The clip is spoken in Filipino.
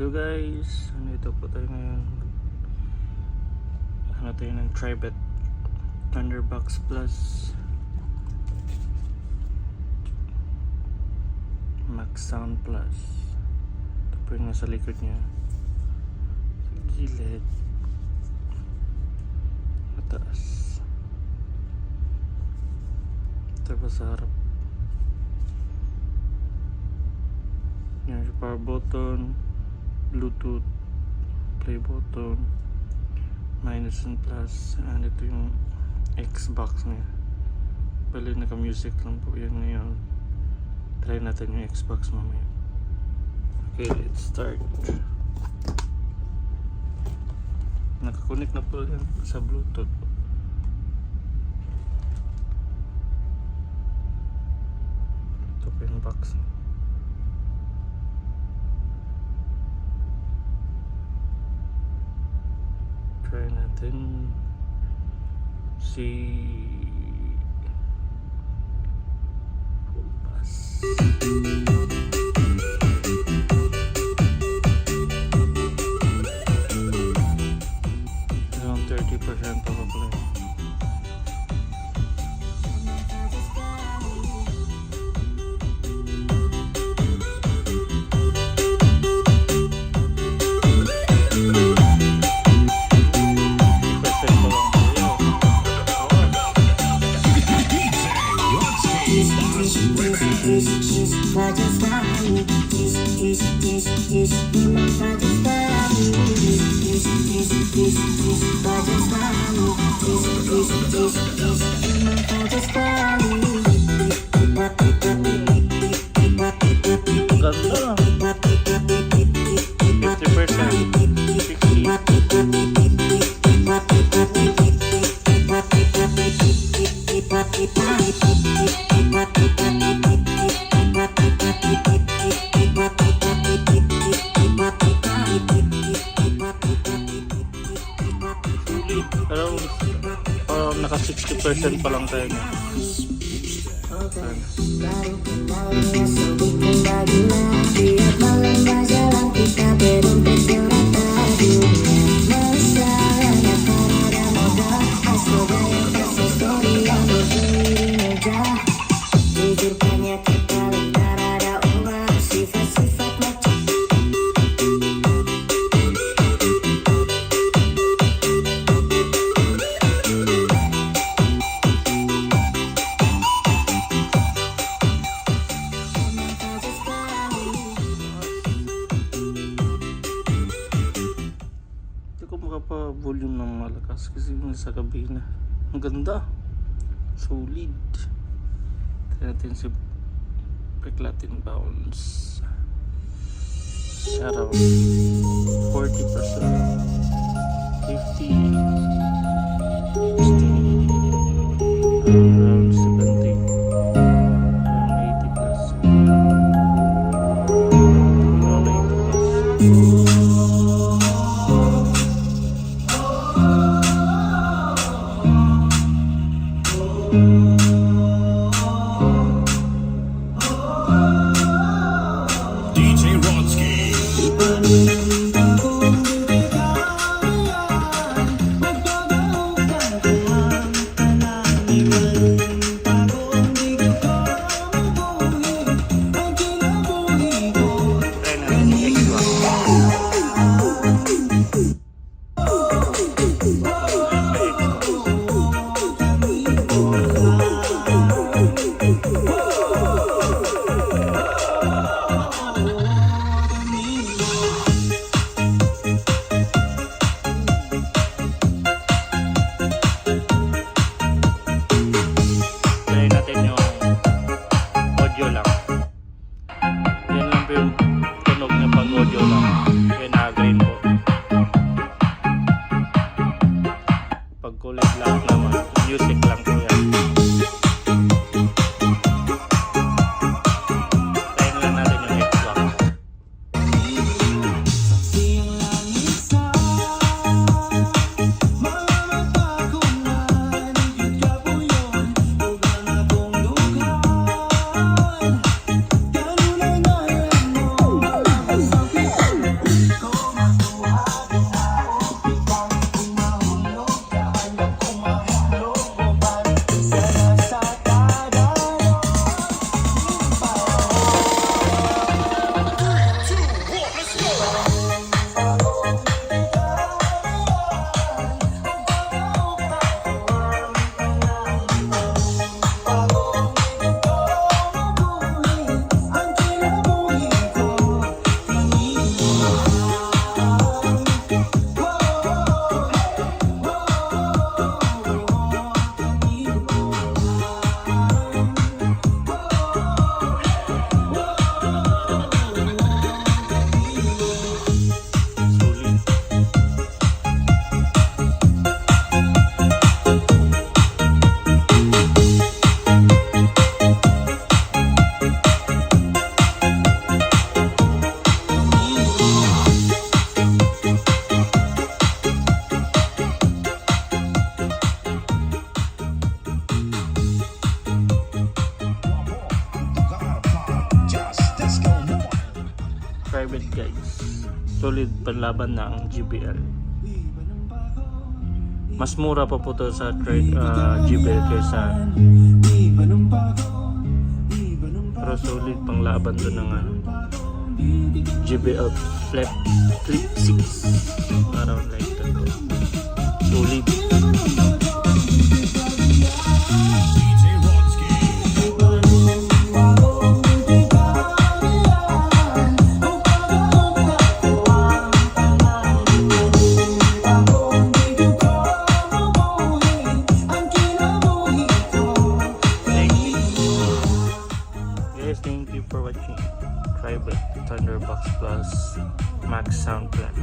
Hello guys, nandito po tayo ngayon. Ano tayo ng Tribet Thunderbox Plus Max Sound Plus. Ito po yung nasa likod niya, sa gilid, mataas, tapos sa harap. Yan yung power button, Bluetooth, play button, minus and plus, and ito yung Xbox niya. Bali naka-music lang po yan ngayon. Try natin yung Xbox mamaya. Okay, let's start. Nakakonect na po yan sa Bluetooth. Ito po yung box. Try natin si Pass. Around 30% pa play. Ganda. 60. Pero naka 60% pa lang tayo na. Volume ng malakas kasi yung sa kabina ang ganda, solid. Try natin si Peclatin Bounce around 40%, 50, 60, around 70, around 80 plus, around 80 plus. Pag-collect lahat naman, music lang po yan. Tayin lang natin yung Xbox. Tribet guys. Solid panlaban ng GBL. Mas mura pa po to sa GBL kaysa, pero solid pang laban to ng GBL Flip 6 around like that. Solid. Thank you for watching Tribet Thunderbox Plus Max Sound Plus.